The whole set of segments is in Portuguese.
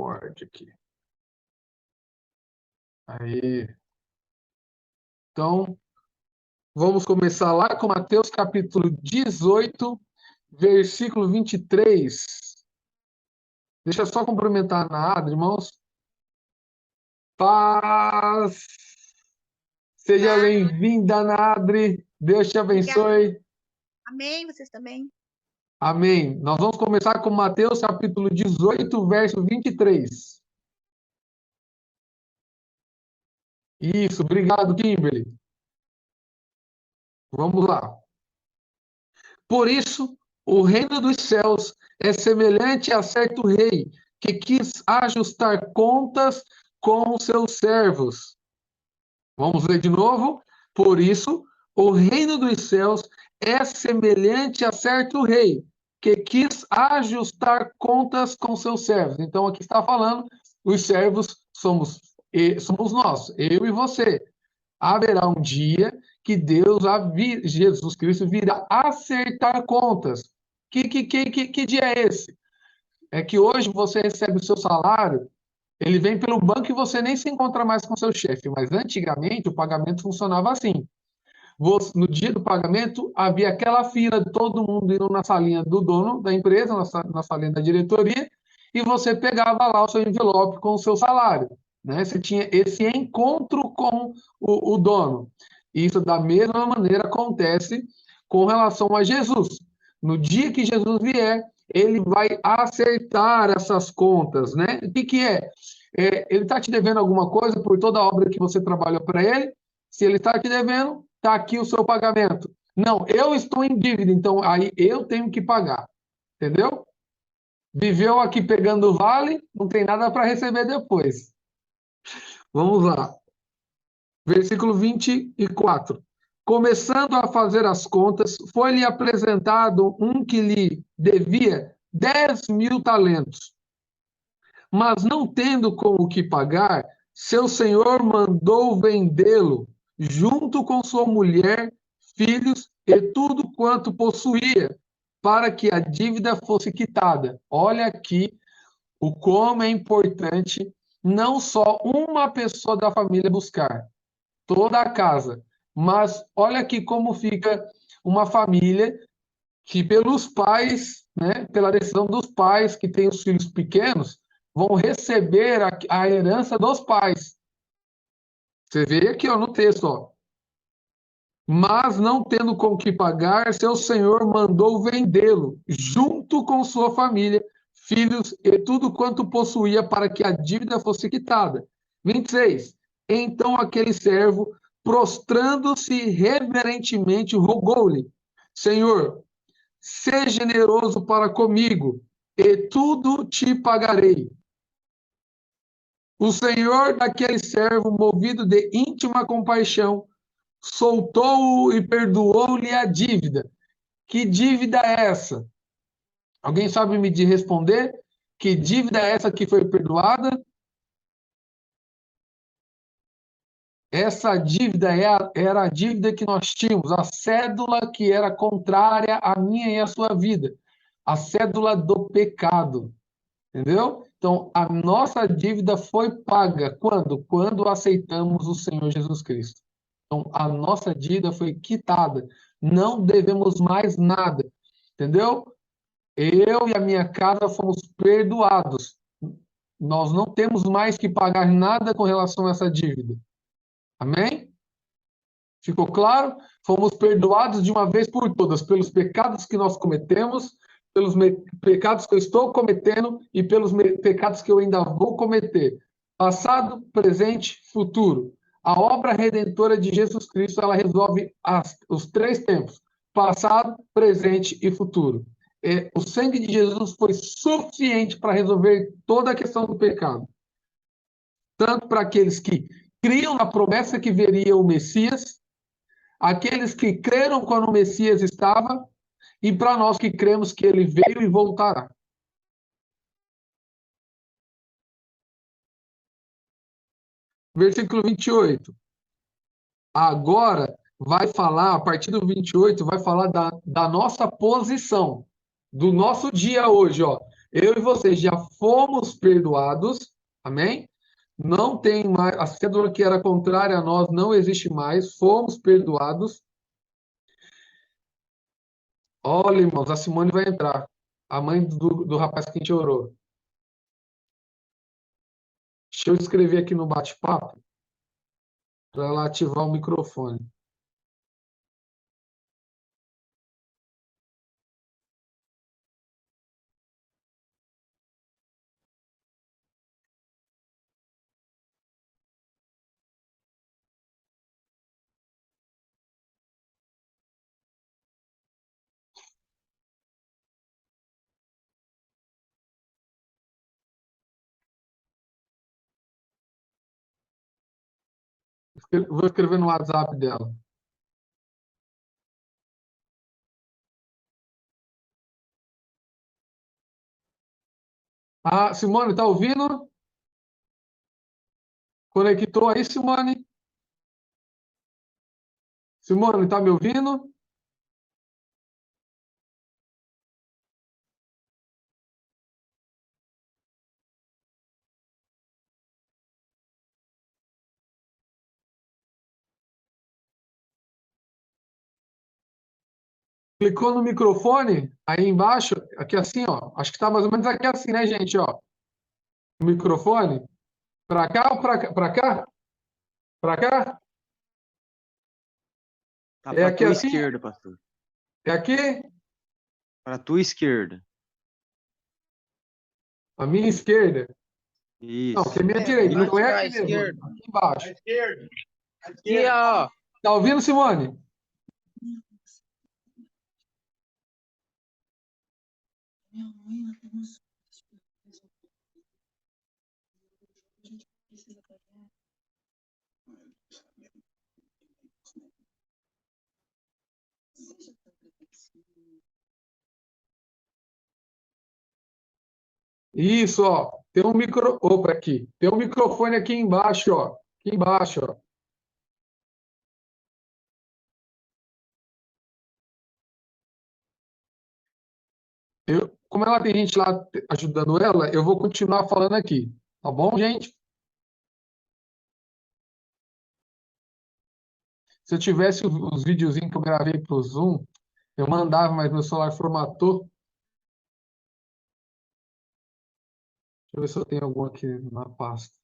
forte aqui. Aí. Então, vamos começar lá com Mateus capítulo 18, versículo 23. Deixa eu só cumprimentar a Nadra, irmãos. Paz! Seja Paz. bem-vinda, Nadre. Deus te abençoe. Obrigada. Amém, vocês também. Amém. Nós vamos começar com Mateus capítulo 18, verso 23. Isso, obrigado, Kimberly. Vamos lá. Por isso, o reino dos céus é semelhante a certo rei que quis ajustar contas com os seus servos. Vamos ler de novo? Por isso, o reino dos céus é semelhante a certo rei que quis ajustar contas com seus servos. Então, aqui está falando, os servos somos nós, eu e você. Haverá um dia que Jesus Cristo virá acertar contas. Que dia é esse? É que hoje você recebe o seu salário, ele vem pelo banco e você nem se encontra mais com seu chefe. Mas antigamente o pagamento funcionava assim. No dia do pagamento, havia aquela fila de todo mundo indo na salinha do dono da empresa, na salinha da diretoria, e você pegava lá o seu envelope com o seu salário. Né? Você tinha esse encontro com o dono. Isso, da mesma maneira, acontece com relação a Jesus. No dia que Jesus vier, ele vai acertar essas contas. Né? O que é? Ele está te devendo alguma coisa por toda a obra que você trabalhou para ele? Se ele está te devendo, está aqui o seu pagamento. Não, eu estou em dívida, então aí eu tenho que pagar. Entendeu? Viveu aqui pegando vale, não tem nada para receber depois. Vamos lá. Versículo 24. Começando a fazer as contas, foi-lhe apresentado um que lhe devia 10.000 talentos. Mas não tendo com o que pagar, seu senhor mandou vendê-lo, junto com sua mulher, filhos e tudo quanto possuía, para que a dívida fosse quitada. Olha aqui o como é importante não só uma pessoa da família buscar, toda a casa. Mas olha aqui como fica uma família que pelos pais, né, pela decisão dos pais que têm os filhos pequenos, vão receber a herança dos pais. Você vê aqui ó, no texto, ó. Mas não tendo com que pagar, seu senhor mandou vendê-lo, junto com sua família, filhos e tudo quanto possuía, para que a dívida fosse quitada. 26. Então aquele servo, prostrando-se reverentemente, rogou-lhe: Senhor, seja generoso para comigo, e tudo te pagarei. O senhor daquele servo, movido de íntima compaixão, soltou-o e perdoou-lhe a dívida. Que dívida é essa? Alguém sabe me responder? Que dívida é essa que foi perdoada? Essa dívida era a dívida que nós tínhamos, a cédula que era contrária à minha e à sua vida, a cédula do pecado, entendeu? Então, a nossa dívida foi paga quando? Quando aceitamos o Senhor Jesus Cristo. Então, a nossa dívida foi quitada. Não devemos mais nada, entendeu? Eu e a minha casa fomos perdoados. Nós não temos mais que pagar nada com relação a essa dívida. Amém? Ficou claro? Fomos perdoados de uma vez por todas pelos pecados que nós cometemos, pelos pecados que eu estou cometendo e pelos pecados que eu ainda vou cometer. Passado, presente, futuro. A obra redentora de Jesus Cristo, ela resolve os três tempos: passado, presente e futuro. O sangue de Jesus foi suficiente para resolver toda a questão do pecado. Tanto para aqueles que criam na promessa que viria o Messias, aqueles que creram quando o Messias estava, e para nós que cremos que ele veio e voltará. Versículo 28. Agora vai falar, a partir do 28, vai falar da nossa posição, do nosso dia hoje. Ó. Eu e você já fomos perdoados, amém? Não tem mais, a cédula que era contrária a nós não existe mais, fomos perdoados. Olha, irmãos, a Simone vai entrar, a mãe do rapaz que a gente orou. Deixa eu escrever aqui no bate-papo para ela ativar o microfone. Vou escrever no WhatsApp dela. Ah, Simone, tá ouvindo? Conectou aí, Simone? Simone, tá me ouvindo? Clicou no microfone, aí embaixo, aqui assim, ó. Acho que tá mais ou menos aqui assim, né, gente, ó. O microfone. Para cá ou para cá? Para cá? Para cá? Tá É pra aqui tua assim? esquerda, pastor. É aqui? Pra tua esquerda. A minha esquerda? Não, aqui é a Isso. minha E direita. no... Então é aqui mesmo, aqui embaixo. Aqui, ó. Tá ouvindo, Simone? Isso, ó. Tem um micro. Opa, aqui. Tem um microfone aqui embaixo, ó. Aqui embaixo, ó. Como ela tem gente lá ajudando ela, eu vou continuar falando aqui. Tá bom, gente? Se eu tivesse os videozinhos que eu gravei pro Zoom, eu mandava, mas meu celular formatou. Deixa eu ver se eu tenho algum aqui na pasta.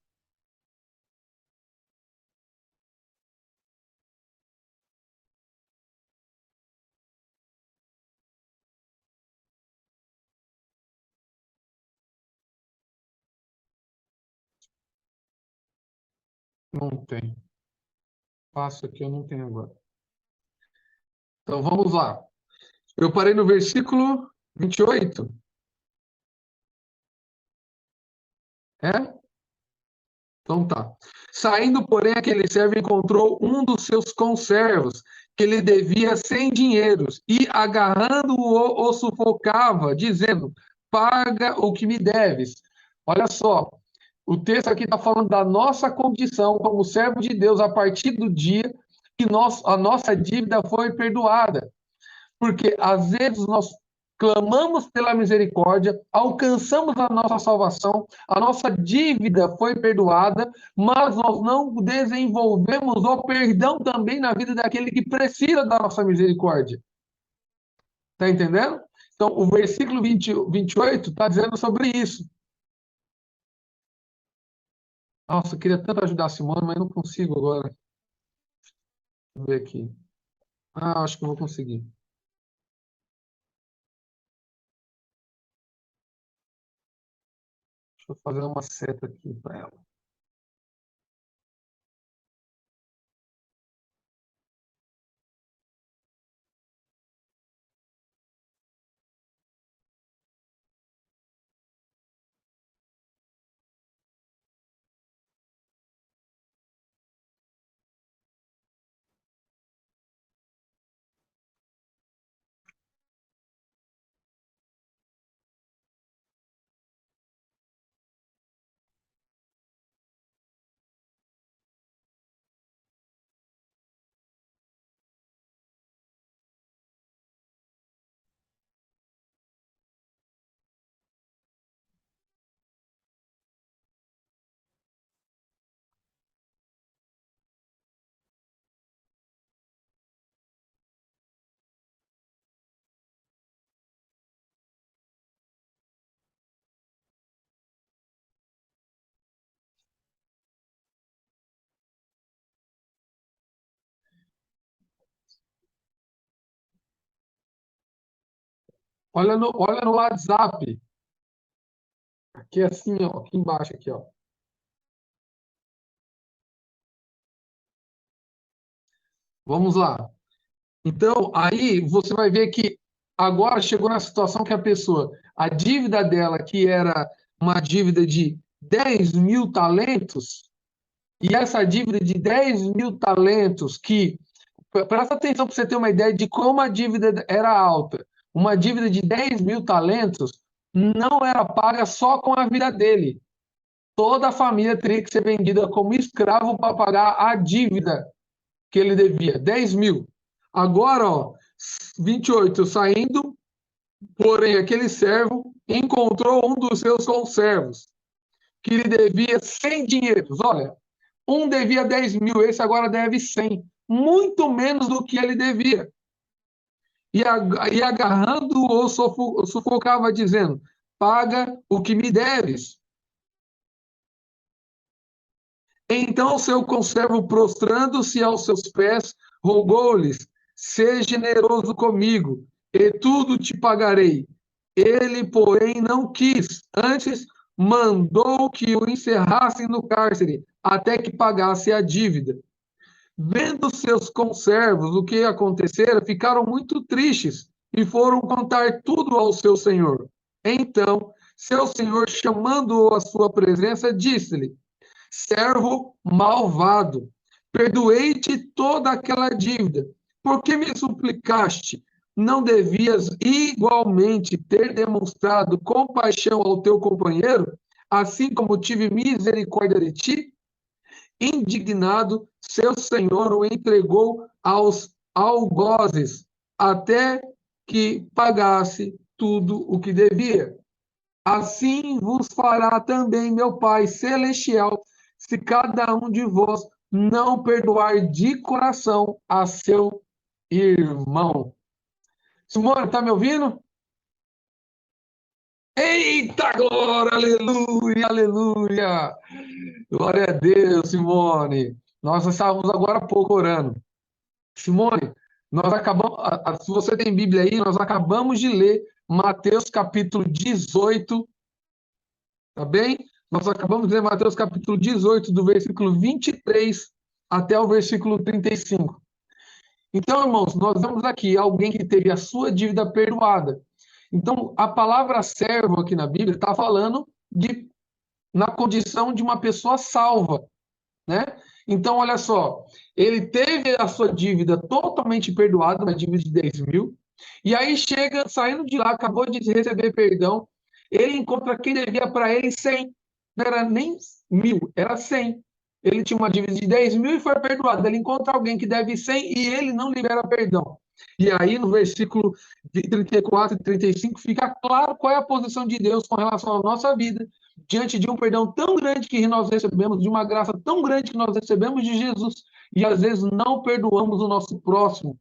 Não tem. Passo aqui, eu não tenho agora. Então vamos lá. Eu parei no versículo 28. É? Então tá. Saindo, porém, aquele servo encontrou um dos seus conservos, que lhe devia 100 dinheiros, e agarrando-o, o sufocava, dizendo: Paga o que me deves. Olha só, o texto aqui está falando da nossa condição como servo de Deus a partir do dia que a nossa dívida foi perdoada. Porque às vezes nós clamamos pela misericórdia, alcançamos a nossa salvação, a nossa dívida foi perdoada, mas nós não desenvolvemos o perdão também na vida daquele que precisa da nossa misericórdia. Está entendendo? Então, o versículo 28 está dizendo sobre isso. Nossa, eu queria tanto ajudar a Simone, mas não consigo agora. Deixa eu ver aqui. Ah, acho que não vou conseguir. Deixa eu fazer uma seta aqui para ela. olha no WhatsApp. Aqui assim, ó, aqui embaixo, aqui, ó. Vamos lá. Então, aí você vai ver que agora chegou na situação que a dívida dela, que era uma dívida de 10.000 talentos, e essa dívida de 10.000 talentos, presta atenção para você ter uma ideia de como a dívida era alta. Uma dívida de 10.000 talentos não era paga só com a vida dele. Toda a família teria que ser vendida como escravo para pagar a dívida que ele devia, 10.000. Agora, ó, 28, saindo, porém, aquele servo encontrou um dos seus conservos, que lhe devia 100 dinheiros. Olha, um devia 10.000, esse agora deve 100, muito menos do que ele devia. E agarrando-o, sufocava, dizendo: paga o que me deves. Então seu conservo, prostrando-se aos seus pés, rogou-lhes: seja generoso comigo, e tudo te pagarei. Ele, porém, não quis, antes mandou que o encerrassem no cárcere, até que pagasse a dívida. Vendo seus conservos o que acontecera, ficaram muito tristes e foram contar tudo ao seu senhor. Então, seu senhor, chamando-o à sua presença, disse-lhe: servo malvado, perdoei-te toda aquela dívida. Por que me suplicaste? Não devias igualmente ter demonstrado compaixão ao teu companheiro, assim como tive misericórdia de ti? Indignado, seu senhor o entregou aos algozes, até que pagasse tudo o que devia. Assim vos fará também meu Pai Celestial, se cada um de vós não perdoar de coração a seu irmão. Simone, está me ouvindo? Eita glória, aleluia, aleluia. Glória a Deus, Simone. Nós estávamos agora há pouco orando. Simone, nós acabamos, se você tem Bíblia aí, nós acabamos de ler Mateus capítulo 18, tá bem? Nós acabamos de ler Mateus capítulo 18, do versículo 23 até o versículo 35. Então, irmãos, nós vemos aqui alguém que teve a sua dívida perdoada. Então, a palavra servo aqui na Bíblia está falando na condição de uma pessoa salva, né? Então, olha só, ele teve a sua dívida totalmente perdoada, uma dívida de 10.000, e aí chega, saindo de lá, acabou de receber perdão, ele encontra quem devia para ele 100, não era nem 1.000, era 100. Ele tinha uma dívida de 10.000 e foi perdoado. Ele encontra alguém que deve 100 e ele não libera perdão. E aí, no versículo de 34 e 35, fica claro qual é a posição de Deus com relação à nossa vida, diante de um perdão tão grande que nós recebemos, de uma graça tão grande que nós recebemos de Jesus, e às vezes não perdoamos o nosso próximo.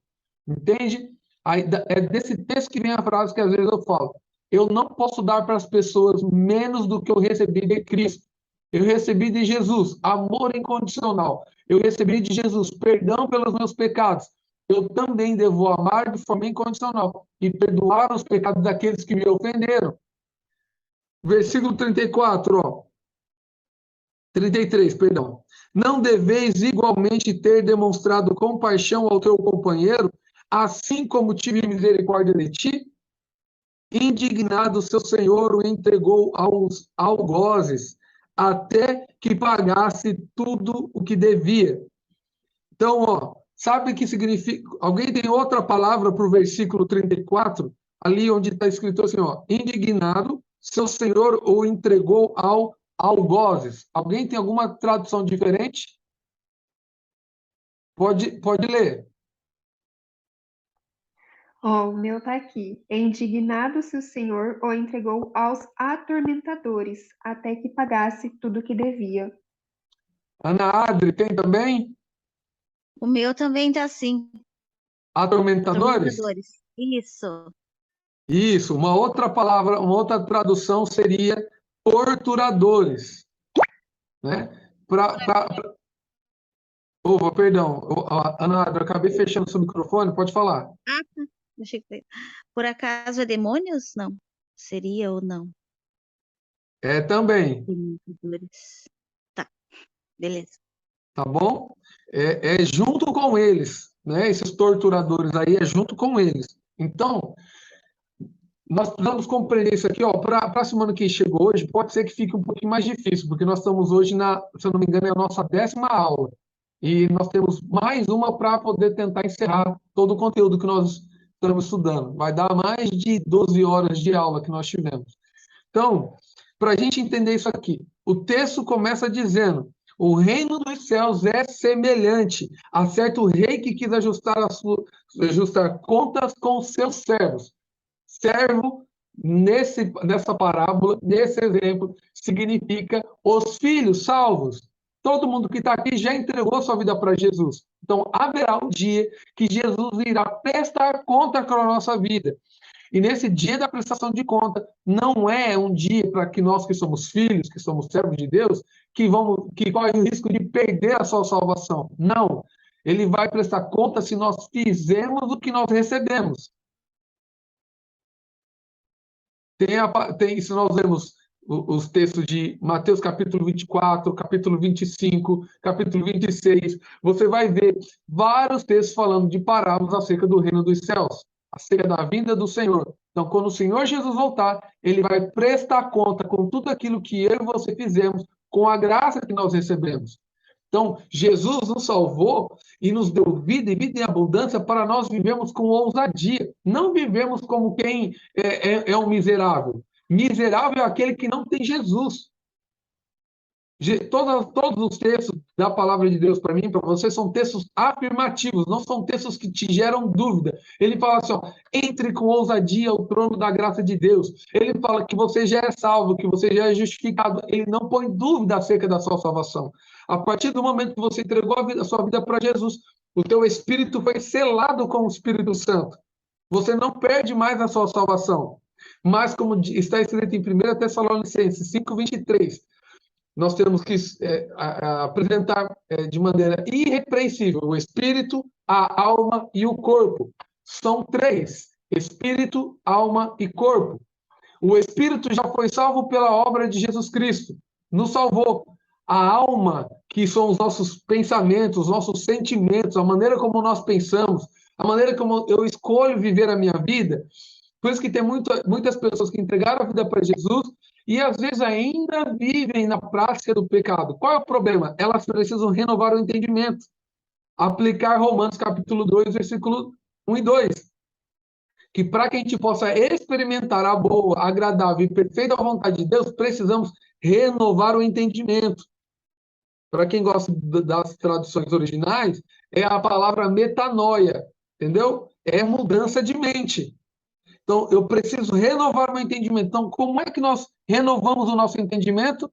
Entende? Aí, é desse texto que vem a frase que às vezes eu falo: eu não posso dar para as pessoas menos do que eu recebi de Cristo. Eu recebi de Jesus amor incondicional. Eu recebi de Jesus perdão pelos meus pecados. Eu também devo amar de forma incondicional e perdoar os pecados daqueles que me ofenderam. Versículo 34, ó. 33, perdão. Não deveis igualmente ter demonstrado compaixão ao teu companheiro, assim como tive misericórdia de ti? Indignado, seu senhor o entregou aos algozes, até que pagasse tudo o que devia. Então, ó, sabe o que significa? Alguém tem outra palavra para o versículo 34? Ali onde está escrito assim, ó, indignado, seu senhor o entregou ao algozes. Alguém tem alguma tradução diferente? Pode ler. Ó, o meu tá aqui. Indignado se o Senhor o entregou aos atormentadores, até que pagasse tudo que devia. Ana Adri, tem também? O meu também tá assim. Atormentadores? Tormentadores. Isso. Isso, uma outra palavra, uma outra tradução seria torturadores, né? Oh, perdão, Ana, eu acabei fechando seu microfone, pode falar. Ah, tá. Deixa eu ver. Por acaso é demônios? Não. Seria ou não? É também, Torturadores. Tá, beleza. tá bom? É junto com eles, né? Esses torturadores aí é junto com eles. Então, nós precisamos compreender isso aqui, ó, para a semana que chegou hoje, pode ser que fique um pouquinho mais difícil, porque nós estamos hoje se eu não me engano, é a nossa 10ª aula. E nós temos mais uma para poder tentar encerrar todo o conteúdo que nós estamos estudando. Vai dar mais de 12 horas de aula que nós tivemos. Então, para a gente entender isso aqui, o texto começa dizendo: o reino dos céus é semelhante a certo rei que quis ajustar contas com os seus servos. Servo, nessa parábola, nesse exemplo, significa os filhos salvos. Todo mundo que está aqui já entregou sua vida para Jesus. Então, haverá um dia que Jesus irá prestar conta com a nossa vida. E nesse dia da prestação de conta, não é um dia para que nós que somos filhos, que somos servos de Deus, que correm o risco de perder a sua salvação. Não. Ele vai prestar conta se nós fizermos o que nós recebemos. Se nós lemos os textos de Mateus capítulo 24, capítulo 25, capítulo 26, você vai ver vários textos falando de parábolas acerca do reino dos céus, acerca da vinda do Senhor. Então, quando o Senhor Jesus voltar, ele vai prestar conta com tudo aquilo que eu e você fizemos, com a graça que nós recebemos. Então, Jesus nos salvou e nos deu vida e vida em abundância para nós vivermos com ousadia. Não vivemos como quem é um miserável. Miserável é aquele que não tem Jesus. Todos os textos da palavra de Deus para mim, para você, são textos afirmativos, não são textos que te geram dúvida. Ele fala assim, ó, entre com ousadia ao trono da graça de Deus. Ele fala que você já é salvo, que você já é justificado. Ele não põe dúvida acerca da sua salvação. A partir do momento que você entregou a sua vida para Jesus, o teu espírito foi selado com o Espírito Santo. Você não perde mais a sua salvação. Mas, como está escrito em 1 Tessalonicenses 5:23, nós temos que apresentar de maneira irrepreensível o espírito, a alma e o corpo. São 3: espírito, alma e corpo. O espírito já foi salvo pela obra de Jesus Cristo, nos salvou. A alma, que são os nossos pensamentos, os nossos sentimentos, a maneira como nós pensamos, a maneira como eu escolho viver a minha vida. Por isso que tem muitas pessoas que entregaram a vida para Jesus e às vezes ainda vivem na prática do pecado. Qual é o problema? Elas precisam renovar o entendimento. Aplicar Romanos capítulo 2, versículo 1 e 2. Que para que a gente possa experimentar a boa, agradável e perfeita vontade de Deus, precisamos renovar o entendimento. Para quem gosta das traduções originais, é a palavra metanoia, entendeu? É mudança de mente. Então, eu preciso renovar meu entendimento. Então, como é que nós renovamos o nosso entendimento?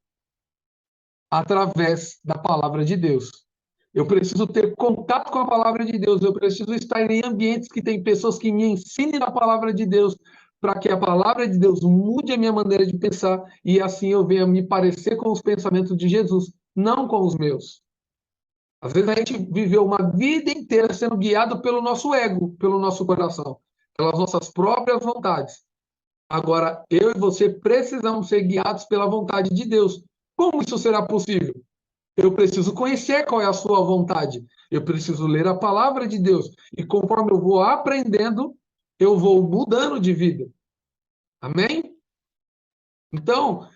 Através da palavra de Deus. Eu preciso ter contato com a palavra de Deus. Eu preciso estar em ambientes que tem pessoas que me ensinem a palavra de Deus, para que a palavra de Deus mude a minha maneira de pensar e assim eu venha me parecer com os pensamentos de Jesus, não com os meus. Às vezes a gente viveu uma vida inteira sendo guiado pelo nosso ego, pelo nosso coração, pelas nossas próprias vontades. Agora, eu e você precisamos ser guiados pela vontade de Deus. Como isso será possível? Eu preciso conhecer qual é a sua vontade. Eu preciso ler a palavra de Deus. E conforme eu vou aprendendo, eu vou mudando de vida. Amém? Então,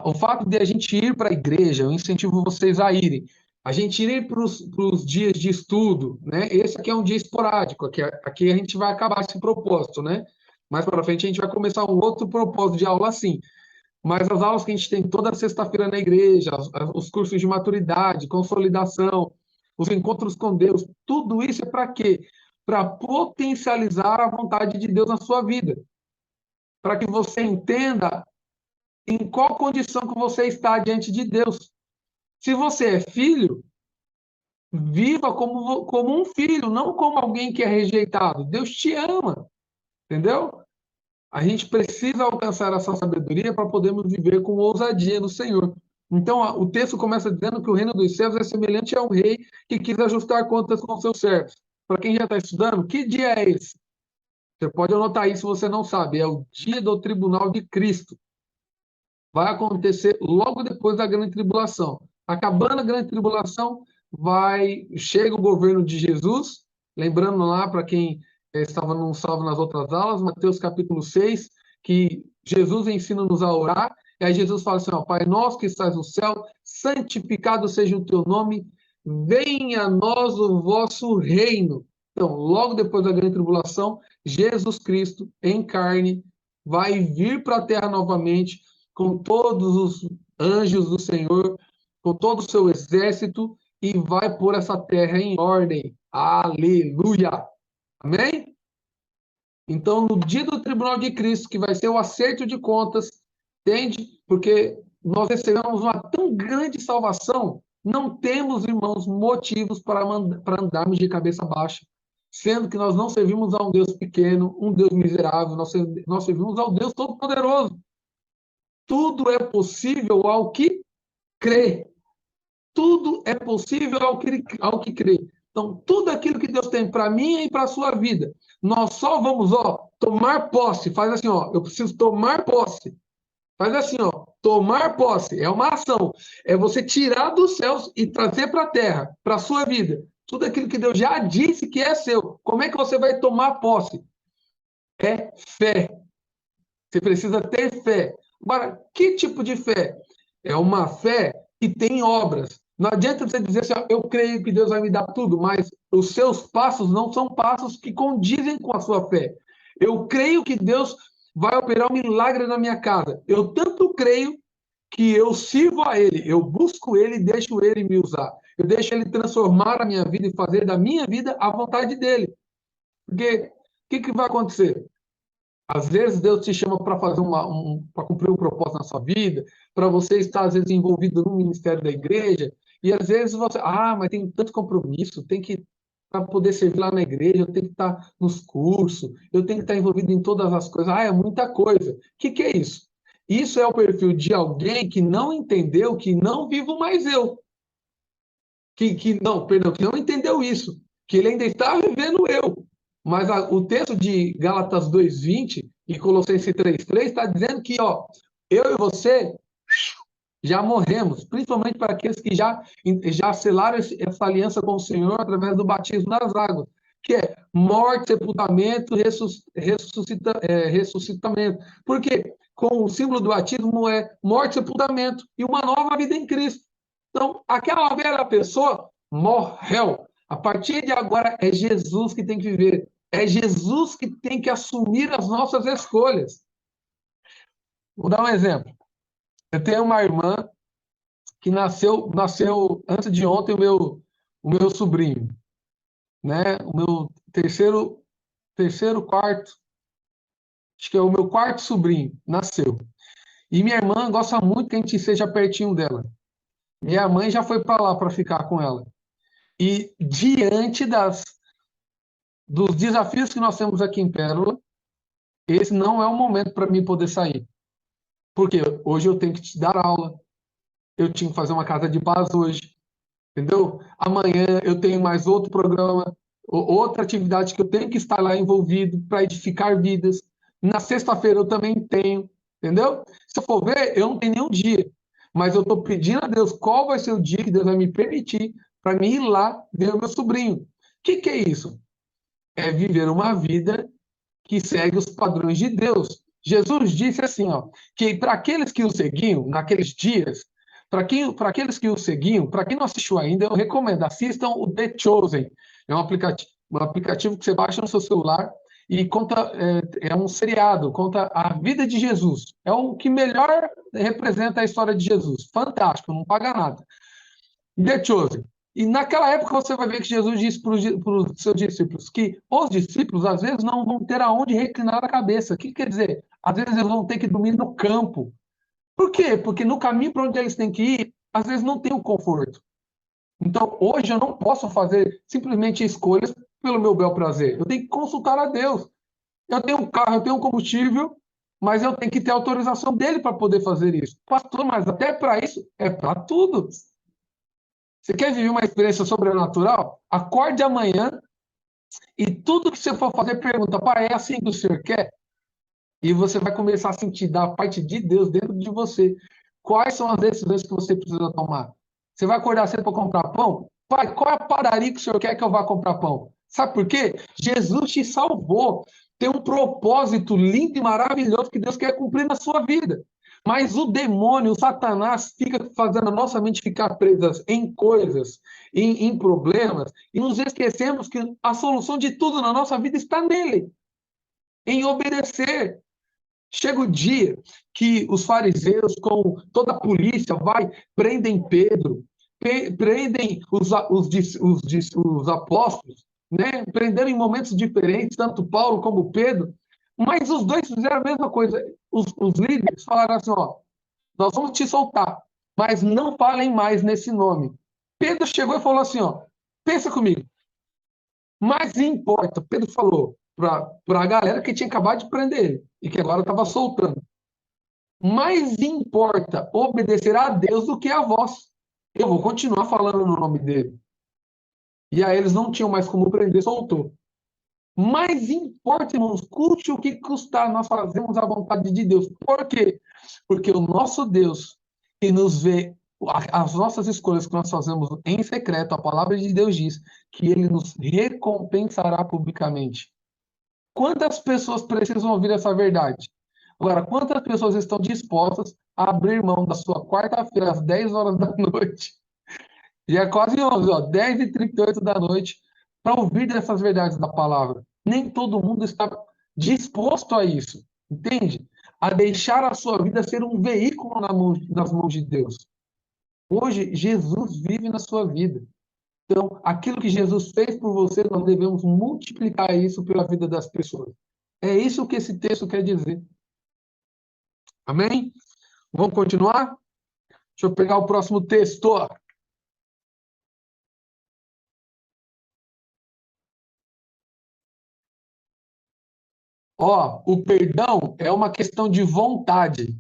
o fato de a gente ir para a igreja, eu incentivo vocês a irem. A gente ir para os dias de estudo, né? Esse aqui é um dia esporádico. Aqui a gente vai acabar esse propósito, né? Mais para frente a gente vai começar um outro propósito de aula assim. Mas as aulas que a gente tem toda sexta-feira na igreja, os cursos de maturidade, consolidação, os encontros com Deus, tudo isso é para quê? Para potencializar a vontade de Deus na sua vida. Para que você entenda em qual condição que você está diante de Deus. Se você é filho, viva como um filho, não como alguém que é rejeitado. Deus te ama, entendeu? A gente precisa alcançar essa sabedoria para podermos viver com ousadia no Senhor. Então, o texto começa dizendo que o reino dos céus é semelhante a um rei que quis ajustar contas com seus servos. Para quem já está estudando, que dia é esse? Você pode anotar aí se você não sabe. É o dia do tribunal de Cristo. Vai acontecer logo depois da grande tribulação. Acabando a grande tribulação, chega o governo de Jesus. Lembrando lá, para quem estava não salvo nas outras aulas, Mateus capítulo 6, que Jesus ensina-nos a orar. E aí Jesus fala assim, ó, Pai nosso que estás no céu, santificado seja o teu nome, venha a nós o vosso reino. Então, logo depois da grande tribulação, Jesus Cristo, em carne, vai vir para a terra novamente, com todos os anjos do Senhor, com todo o seu exército, e vai pôr essa terra em ordem. Aleluia! Amém? Então, no dia do tribunal de Cristo, que vai ser o acerto de contas, entende? Porque nós recebemos uma tão grande salvação, não temos, irmãos, motivos para andarmos de cabeça baixa, sendo que nós não servimos a um Deus pequeno, um Deus miserável, nós servimos ao Deus Todo-Poderoso. Tudo é possível ao que crê. Tudo é possível ao que crê. Então, tudo aquilo que Deus tem para mim e para a sua vida, nós só vamos, tomar posse. Faz assim, eu preciso tomar posse. Faz assim, tomar posse. É uma ação. É você tirar dos céus e trazer para a terra, para a sua vida. Tudo aquilo que Deus já disse que é seu. Como é que você vai tomar posse? É fé. Você precisa ter fé. Agora, que tipo de fé? É uma fé que tem obras. Não adianta você dizer assim, eu creio que Deus vai me dar tudo, mas os seus passos não são passos que condizem com a sua fé. Eu creio que Deus vai operar um milagre na minha casa. Eu tanto creio que eu sirvo a Ele, eu busco Ele e deixo Ele me usar. Eu deixo Ele transformar a minha vida e fazer da minha vida a vontade dEle. Porque o que vai acontecer? Às vezes Deus te chama para fazer para cumprir um propósito na sua vida, para você estar às vezes envolvido no ministério da igreja, e às vezes você, mas tem tanto compromisso, tem que para poder servir lá na igreja, eu tenho que estar nos cursos, eu tenho que estar envolvido em todas as coisas. É muita coisa. O que é isso? Isso é o perfil de alguém que não entendeu que não vivo mais eu. Que não entendeu isso, que ele ainda está vivendo eu. Mas o texto de Gálatas 2:20 e Colossenses 3:3 está dizendo que, eu e você já morremos, principalmente para aqueles que já selaram essa aliança com o Senhor através do batismo nas águas, que é morte, sepultamento, ressuscitamento. Por quê? Com o símbolo do batismo é morte, sepultamento e uma nova vida em Cristo. Então, aquela velha pessoa morreu. A partir de agora é Jesus que tem que viver. É Jesus que tem que assumir as nossas escolhas. Vou dar um exemplo. Eu tenho uma irmã que nasceu antes de ontem o meu sobrinho, né? O meu quarto, acho que é o meu quarto sobrinho, nasceu. E minha irmã gosta muito que a gente seja pertinho dela. Minha mãe já foi para lá para ficar com ela. E diante dos desafios que nós temos aqui em Pérola, esse não é o momento para mim poder sair. Porque hoje eu tenho que te dar aula, eu tinha que fazer uma casa de paz hoje, entendeu? Amanhã eu tenho mais outro programa, outra atividade que eu tenho que estar lá envolvido para edificar vidas. Na sexta-feira eu também tenho, entendeu? Se eu for ver, eu não tenho nenhum dia. Mas eu estou pedindo a Deus qual vai ser o dia que Deus vai me permitir para mim ir lá ver o meu sobrinho. O que é isso? É viver uma vida que segue os padrões de Deus. Jesus disse assim, que para aqueles que o seguiam naqueles dias, para aqueles que o seguiam, para quem não assistiu ainda, eu recomendo, assistam o The Chosen. É um aplicativo que você baixa no seu celular e conta, é um seriado, conta a vida de Jesus. É o que melhor representa a história de Jesus. Fantástico, não paga nada. The Chosen. E naquela época você vai ver que Jesus disse para os seus discípulos que os discípulos, às vezes, não vão ter aonde reclinar a cabeça. O que quer dizer? Às vezes eles vão ter que dormir no campo. Por quê? Porque no caminho para onde eles têm que ir, às vezes não tem o conforto. Então, hoje eu não posso fazer simplesmente escolhas pelo meu bel prazer. Eu tenho que consultar a Deus. Eu tenho um carro, eu tenho um combustível, mas eu tenho que ter autorização dele para poder fazer isso. Pastor, mas até para isso, é para tudo. Você quer viver uma experiência sobrenatural? Acorde amanhã E tudo que você for fazer, pergunta, pai, é assim que o senhor quer? E você vai começar a sentir da parte de Deus dentro de você. Quais são as decisões que você precisa tomar? Você vai acordar cedo para comprar pão? Pai, qual é a padaria que o senhor quer que eu vá comprar pão? Sabe por quê? Jesus te salvou. Tem um propósito lindo e maravilhoso que Deus quer cumprir na sua vida. Mas o demônio, o Satanás, fica fazendo a nossa mente ficar presa em coisas, em problemas, e nos esquecemos que a solução de tudo na nossa vida está nele, em obedecer. Chega o dia que os fariseus, com toda a polícia, prendem Pedro, prendem os apóstolos, né? Prenderam em momentos diferentes, tanto Paulo como Pedro, mas os dois fizeram a mesma coisa. Os líderes falaram assim, ó, nós vamos te soltar, mas não falem mais nesse nome. Pedro chegou e falou assim, ó, pensa comigo, mas importa, Pedro falou para a galera que tinha acabado de prender ele e que agora estava soltando. Mais importa obedecer a Deus do que a vós. Eu vou continuar falando no nome dele. E aí eles não tinham mais como prender, soltou. Mais importa, irmãos, custe o que custar, nós fazemos a vontade de Deus. Por quê? Porque o nosso Deus, que nos vê, as nossas escolhas que nós fazemos em secreto, a palavra de Deus diz que ele nos recompensará publicamente. Quantas pessoas precisam ouvir essa verdade? Agora, quantas pessoas estão dispostas a abrir mão da sua quarta-feira às 10 horas da noite? Já é quase 11, ó, 10h38 da noite, para ouvir dessas verdades da palavra. Nem todo mundo está disposto a isso, entende? A deixar a sua vida ser um veículo nas mãos de Deus. Hoje, Jesus vive na sua vida. Então, aquilo que Jesus fez por você, nós devemos multiplicar isso pela vida das pessoas. É isso que esse texto quer dizer. Amém? Vamos continuar? Deixa eu pegar o próximo texto. O perdão é uma questão de vontade.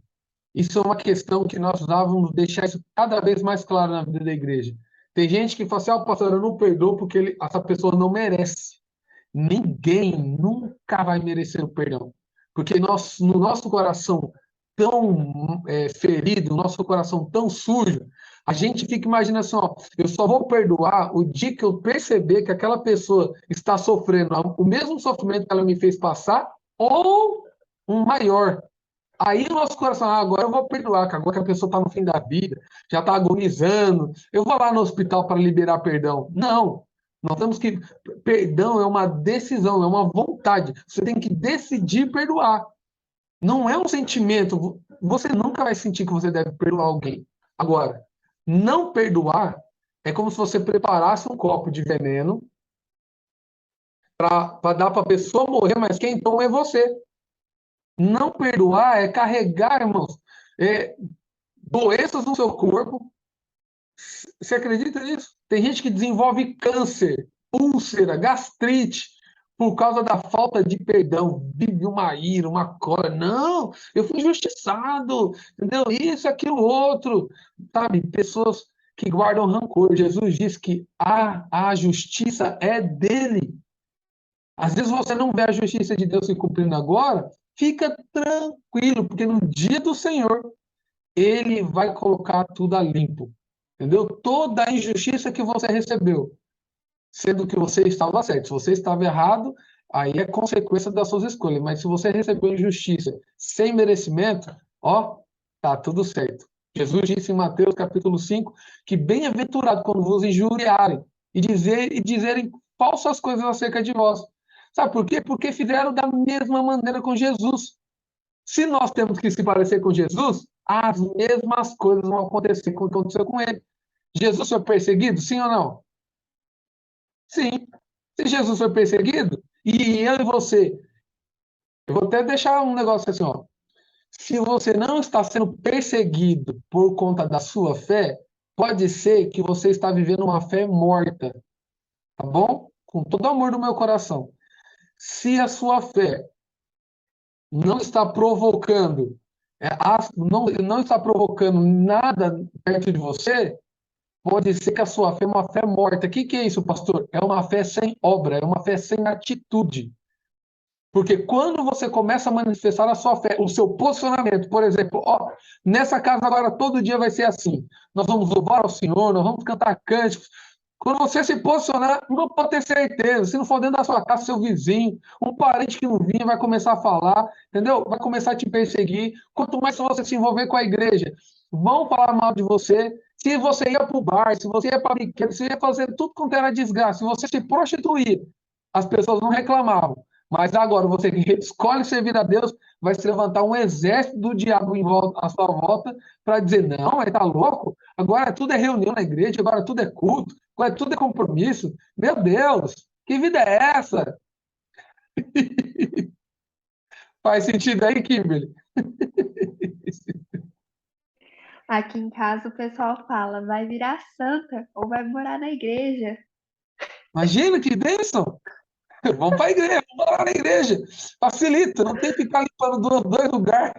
Isso é uma questão que nós precisávamos deixar isso cada vez mais claro na vida da igreja. Tem gente que fala assim, pastor, eu não perdoo porque essa pessoa não merece. Ninguém nunca vai merecer o perdão. Porque no nosso coração tão ferido, no nosso coração tão sujo, a gente fica imaginando assim, eu só vou perdoar o dia que eu perceber que aquela pessoa está sofrendo o mesmo sofrimento que ela me fez passar, ou um maior. Aí o nosso coração, agora eu vou perdoar, que agora que a pessoa está no fim da vida, já está agonizando, eu vou lá no hospital para liberar perdão. Não, nós temos que... Perdão é uma decisão, é uma vontade. Você tem que decidir perdoar. Não é um sentimento. Você nunca vai sentir que você deve perdoar alguém. Agora, não perdoar é como se você preparasse um copo de veneno para dar para a pessoa morrer, mas quem toma é você. Não perdoar é carregar, irmãos, doenças no seu corpo. Você acredita nisso? Tem gente que desenvolve câncer, úlcera, gastrite, por causa da falta de perdão. Vive uma ira, uma cólera. Não, eu fui injustiçado, entendeu? Isso, aquilo, outro. Sabe? Pessoas que guardam rancor. Jesus diz que a justiça é dele. Às vezes você não vê a justiça de Deus se cumprindo agora, fica tranquilo, porque no dia do Senhor, ele vai colocar tudo a limpo. Entendeu? Toda a injustiça que você recebeu, sendo que você estava certo. Se você estava errado, aí é consequência das suas escolhas. Mas se você recebeu injustiça sem merecimento, tá tudo certo. Jesus disse em Mateus capítulo 5 que bem-aventurado quando vos injuriarem e dizerem falsas coisas acerca de vós. Sabe por quê? Porque fizeram da mesma maneira com Jesus. Se nós temos que se parecer com Jesus, as mesmas coisas vão acontecer como aconteceu com ele. Jesus foi perseguido? Sim ou não? Sim. Se Jesus foi perseguido, e eu e você, eu vou até deixar um negócio assim, se você não está sendo perseguido por conta da sua fé, pode ser que você está vivendo uma fé morta, tá bom? Com todo o amor do meu coração. Se a sua fé não está provocando, não está provocando nada perto de você, Pode ser que a sua fé é uma fé morta. O que é isso, pastor? É uma fé sem obra, é uma fé sem atitude. Porque quando você começa a manifestar a sua fé, o seu posicionamento, por exemplo, ó, nessa casa agora todo dia vai ser assim. Nós vamos louvar ao Senhor, nós vamos cantar cânticos. Quando você se posicionar, não pode ter certeza. Se não for dentro da sua casa, seu vizinho, um parente que não vinha, vai começar a falar, entendeu? Vai começar a te perseguir. Quanto mais você se envolver com a igreja, vão falar mal de você. Se você ia para o bar, se você ia para a biqueira, se você ia fazer tudo quanto era desgraça, se você se prostituir, as pessoas não reclamavam. Mas agora, você que escolhe servir a Deus, vai se levantar um exército do diabo em volta, à sua volta para dizer, não, mas tá louco? Agora tudo é reunião na igreja, agora tudo é culto, agora tudo é compromisso. Meu Deus, que vida é essa? Faz sentido aí, Kimberly? Aqui em casa o pessoal fala, vai virar santa ou vai morar na igreja. Imagina que bênção! Vamos para a igreja, vamos morar na igreja. Facilita, não tem que ficar limpando dois lugares.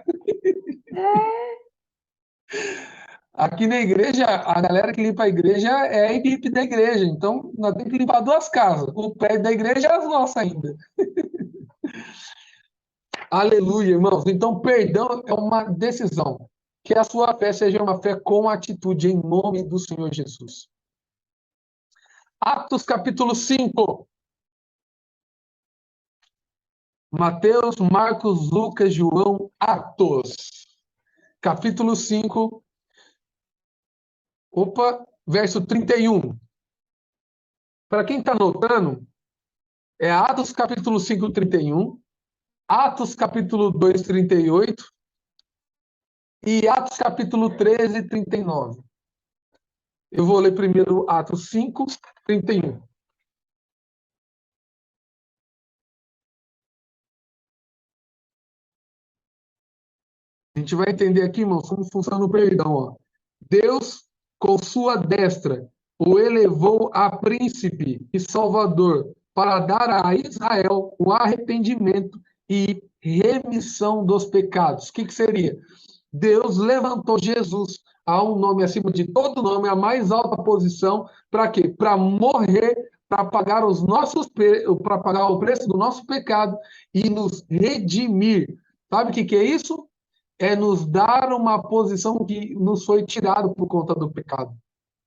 Aqui na igreja, a galera que limpa a igreja é a equipe da igreja. Então, nós temos que limpar duas casas. O prédio da igreja é as nossas ainda. Aleluia, irmãos. Então, perdão é uma decisão. Que a sua fé seja uma fé com atitude, em nome do Senhor Jesus. Atos capítulo 5. Mateus, Marcos, Lucas, João, Atos. Capítulo 5. Opa, verso 31. Para quem está anotando, é Atos capítulo 5, 31. Atos capítulo 2, 38. E Atos capítulo 13, 39. Eu vou ler primeiro Atos 5, 31. A gente vai entender aqui, irmãos, como funciona o perdão. Ó. Deus, com sua destra, o elevou a príncipe e salvador para dar a Israel o arrependimento e remissão dos pecados. O que seria? Deus levantou Jesus a um nome acima de todo nome, a mais alta posição, para quê? Para morrer, para pagar para pagar o preço do nosso pecado e nos redimir. Sabe o que é isso? É nos dar uma posição que nos foi tirado por conta do pecado.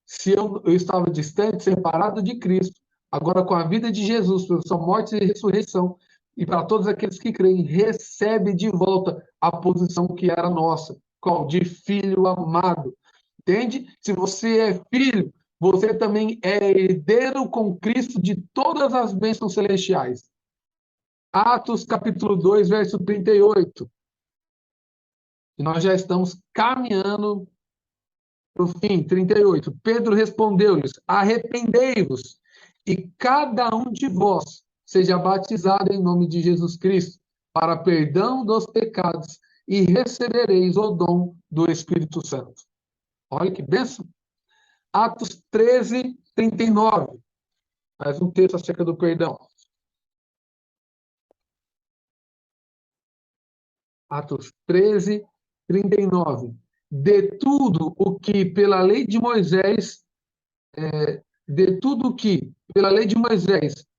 Se eu estava distante, separado de Cristo, agora com a vida de Jesus, pela sua morte e ressurreição, e para todos aqueles que creem, recebe de volta a posição que era nossa, qual? De filho amado. Entende? Se você é filho, você também é herdeiro com Cristo de todas as bênçãos celestiais. Atos capítulo 2, verso 38. E nós já estamos caminhando para o fim. 38. Pedro respondeu-lhes: arrependei-vos, e cada um de vós seja batizado em nome de Jesus Cristo, para perdão dos pecados, e recebereis o dom do Espírito Santo. Olha que bênção. Atos 13, 39. Mais um texto acerca do perdão. Atos 13, 39. De tudo o que pela lei de Moisés,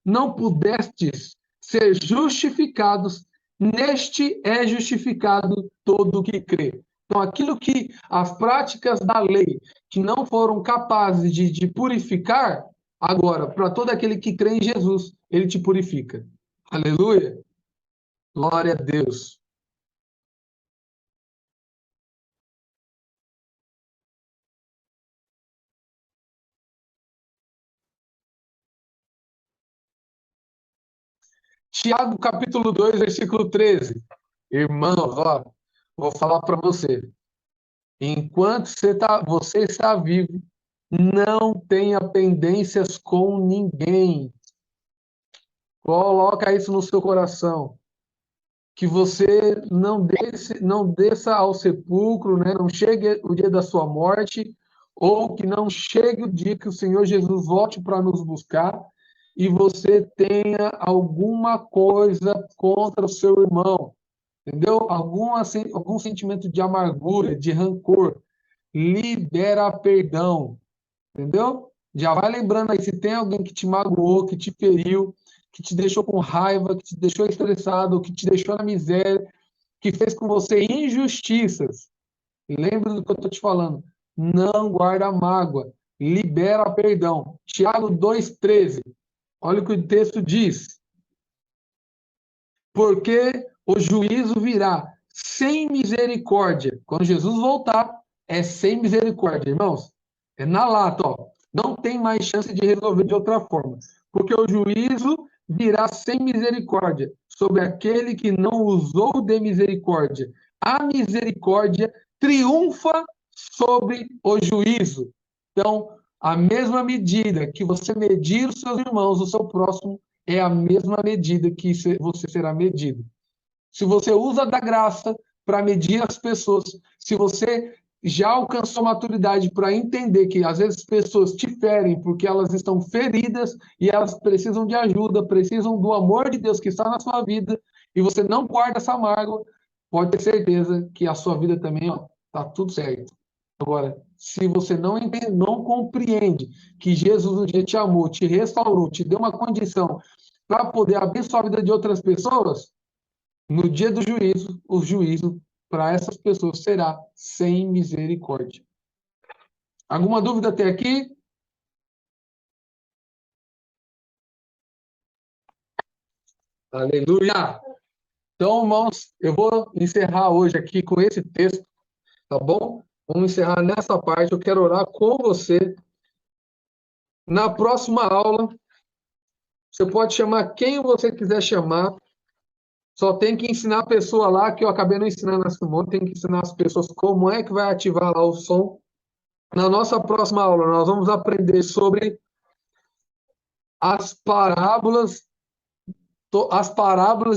não pudestes ser justificados, neste é justificado todo o que crê. Então, aquilo que as práticas da lei que não foram capazes de purificar, agora, para todo aquele que crê em Jesus, ele te purifica. Aleluia! Glória a Deus. Tiago, capítulo 2, versículo 13. Irmãos, ó, vou falar para você. Enquanto você está vivo, não tenha pendências com ninguém. Coloca isso no seu coração. Que você não desça ao sepulcro, né? Não chegue o dia da sua morte, ou que não chegue o dia que o Senhor Jesus volte para nos buscar e você tenha alguma coisa contra o seu irmão, entendeu? Algum sentimento de amargura, de rancor. Libera perdão. Entendeu? Já vai lembrando aí, se tem alguém que te magoou, que te feriu, que te deixou com raiva, que te deixou estressado, que te deixou na miséria, que fez com você injustiças. Lembra do que eu estou te falando. Não guarda mágoa. Libera perdão. Tiago 2,13. Olha o que o texto diz. Porque o juízo virá sem misericórdia. Quando Jesus voltar, é sem misericórdia, irmãos. É na lata, ó. Não tem mais chance de resolver de outra forma. Porque o juízo virá sem misericórdia sobre aquele que não usou de misericórdia. A misericórdia triunfa sobre o juízo. Então, a mesma medida que você medir os seus irmãos, o seu próximo, é a mesma medida que você será medido. Se você usa da graça para medir as pessoas, se você já alcançou maturidade para entender que às vezes pessoas te ferem porque elas estão feridas e elas precisam de ajuda, precisam do amor de Deus que está na sua vida, e você não guarda essa mágoa, pode ter certeza que a sua vida também está tudo certo. Agora, se você não entende, não compreende que Jesus um dia te amou, te restaurou, te deu uma condição para poder abençoar a vida de outras pessoas, no dia do juízo, o juízo para essas pessoas será sem misericórdia. Alguma dúvida até aqui? Aleluia! Então, irmãos, eu vou encerrar hoje aqui com esse texto, tá bom? Vamos encerrar nessa parte. Eu quero orar com você. Na próxima aula, você pode chamar quem você quiser chamar. Só tem que ensinar a pessoa lá, que eu acabei não ensinando a Simone, tem que ensinar as pessoas como é que vai ativar lá o som. Na nossa próxima aula, nós vamos aprender sobre as parábolas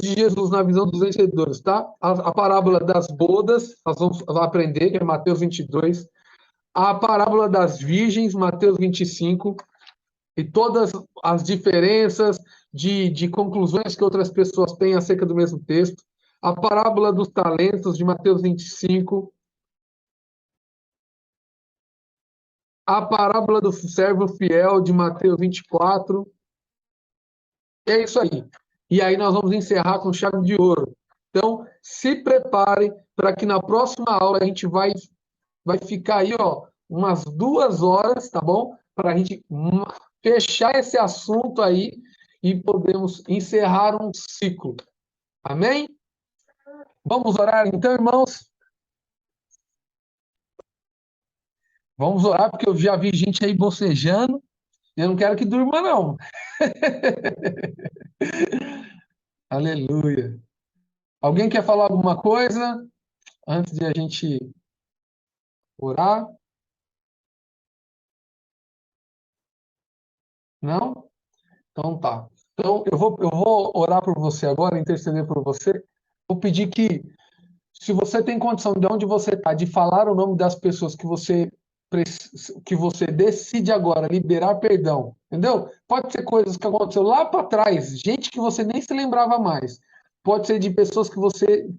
de Jesus na visão dos vencedores, tá? A parábola das bodas, nós vamos aprender, que é Mateus 22. A parábola das virgens, Mateus 25. E todas as diferenças de conclusões que outras pessoas têm acerca do mesmo texto. A parábola dos talentos, de Mateus 25. A parábola do servo fiel, de Mateus 24. É isso aí. E aí nós vamos encerrar com chave de ouro. Então, se prepare para que na próxima aula a gente vai ficar aí, ó, umas 2 horas, tá bom? Para a gente fechar esse assunto aí e podemos encerrar um ciclo. Amém? Vamos orar então, irmãos? Vamos orar, porque eu já vi gente aí bocejando. Eu não quero que durma, não. Aleluia. Alguém quer falar alguma coisa antes de a gente orar? Não? Então tá. Então eu vou orar por você agora, interceder por você. Vou pedir que, se você tem condição de onde você está, de falar o nome das pessoas que você decide agora liberar perdão, entendeu? Pode ser coisas que aconteceu lá para trás, gente que você nem se lembrava mais. Pode ser de pessoas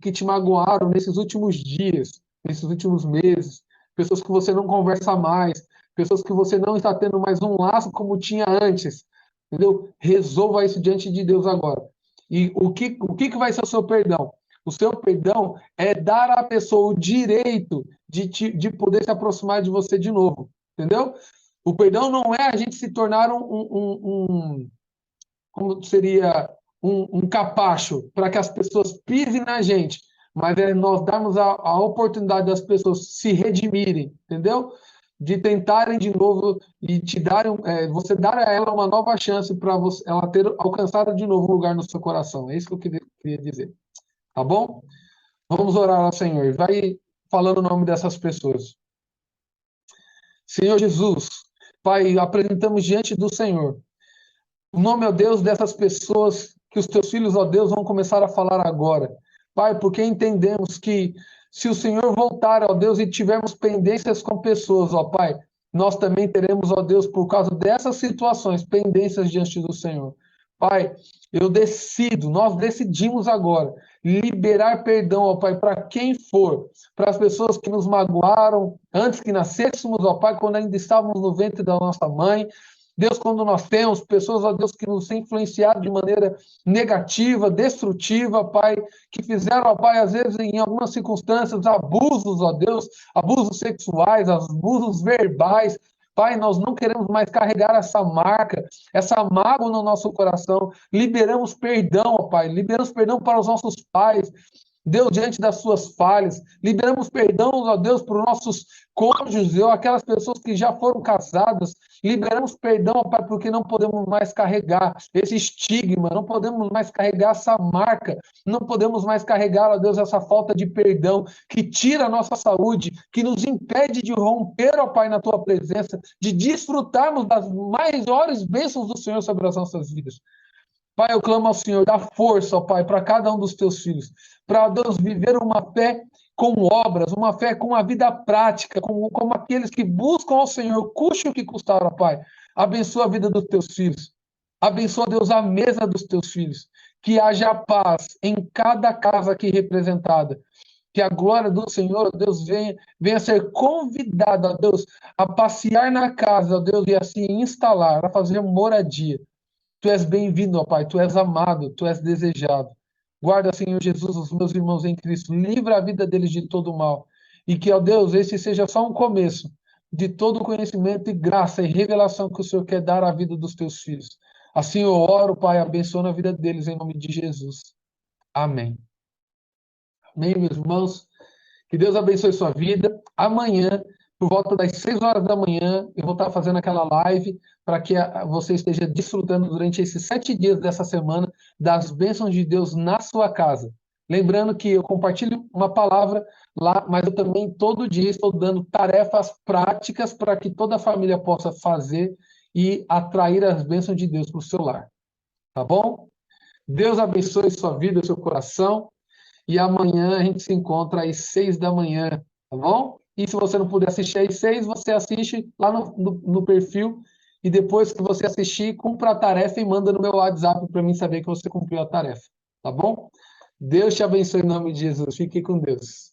que te magoaram nesses últimos dias, nesses últimos meses, pessoas que você não conversa mais, pessoas que você não está tendo mais um laço como tinha antes, entendeu? Resolva isso diante de Deus agora. E o que vai ser o seu perdão? O seu perdão é dar à pessoa o direito de poder se aproximar de você de novo, entendeu? O perdão não é a gente se tornar como seria, um capacho para que as pessoas pisem na gente, mas é nós darmos a oportunidade das pessoas se redimirem, entendeu? De tentarem de novo e você dar a ela uma nova chance para ela ter alcançado de novo um lugar no seu coração. É isso que eu queria dizer. Tá bom? Vamos orar ao Senhor. Vai falando o nome dessas pessoas. Senhor Jesus, Pai, apresentamos diante do Senhor o nome, ó Deus, dessas pessoas que os teus filhos, ó Deus, vão começar a falar agora. Pai, porque entendemos que se o Senhor voltar, ó Deus, e tivermos pendências com pessoas, ó Pai, nós também teremos, ó Deus, por causa dessas situações, pendências diante do Senhor. Pai, nós decidimos agora liberar perdão, ó Pai, para quem for, para as pessoas que nos magoaram antes que nascêssemos, ó Pai, quando ainda estávamos no ventre da nossa mãe. Deus, quando nós temos pessoas, ó Deus, que nos têm influenciado de maneira negativa, destrutiva, Pai, que fizeram, ó Pai, às vezes, em algumas circunstâncias, abusos, ó Deus, abusos sexuais, abusos verbais. Pai, nós não queremos mais carregar essa marca, essa mágoa no nosso coração. Liberamos perdão, ó Pai, liberamos perdão para os nossos pais, Deus, diante das suas falhas, liberamos perdão, ó Deus, para os nossos cônjuges, ou aquelas pessoas que já foram casadas, liberamos perdão, ó Pai, porque não podemos mais carregar esse estigma, não podemos mais carregar essa marca, não podemos mais carregar, ó Deus, essa falta de perdão que tira a nossa saúde, que nos impede de romper, ó Pai, na Tua presença, de desfrutarmos das maiores bênçãos do Senhor sobre as nossas vidas. Pai, eu clamo ao Senhor, dá força, ó Pai, para cada um dos teus filhos, para, Deus, viver uma fé com obras, uma fé com uma vida prática, como aqueles que buscam ao Senhor, custe o que custar, ó Pai. Abençoa a vida dos teus filhos. Abençoa, Deus, a mesa dos teus filhos. Que haja paz em cada casa aqui representada. Que a glória do Senhor, ó Deus, venha ser convidada, ó Deus, a passear na casa, ó Deus, e a se instalar, a fazer moradia. Tu és bem-vindo, ó Pai, Tu és amado, Tu és desejado. Guarda, Senhor Jesus, os meus irmãos em Cristo, livra a vida deles de todo mal. E que, ó Deus, esse seja só um começo de todo o conhecimento e graça e revelação que o Senhor quer dar à vida dos Teus filhos. Assim eu oro, Pai, abençoa a vida deles em nome de Jesus. Amém. Amém, meus irmãos. Que Deus abençoe sua vida. Amanhã, por volta das 6 horas da manhã, eu vou estar fazendo aquela live para que você esteja desfrutando durante esses 7 dias dessa semana das bênçãos de Deus na sua casa. Lembrando que eu compartilho uma palavra lá, mas eu também todo dia estou dando tarefas práticas para que toda a família possa fazer e atrair as bênçãos de Deus para o seu lar. Tá bom? Deus abençoe sua vida, seu coração. E amanhã a gente se encontra às 6 da manhã, tá bom? E se você não puder assistir às 6, você assiste lá no perfil. E depois que você assistir, cumpra a tarefa e manda no meu WhatsApp para mim saber que você cumpriu a tarefa, tá bom? Deus te abençoe em nome de Jesus. Fique com Deus.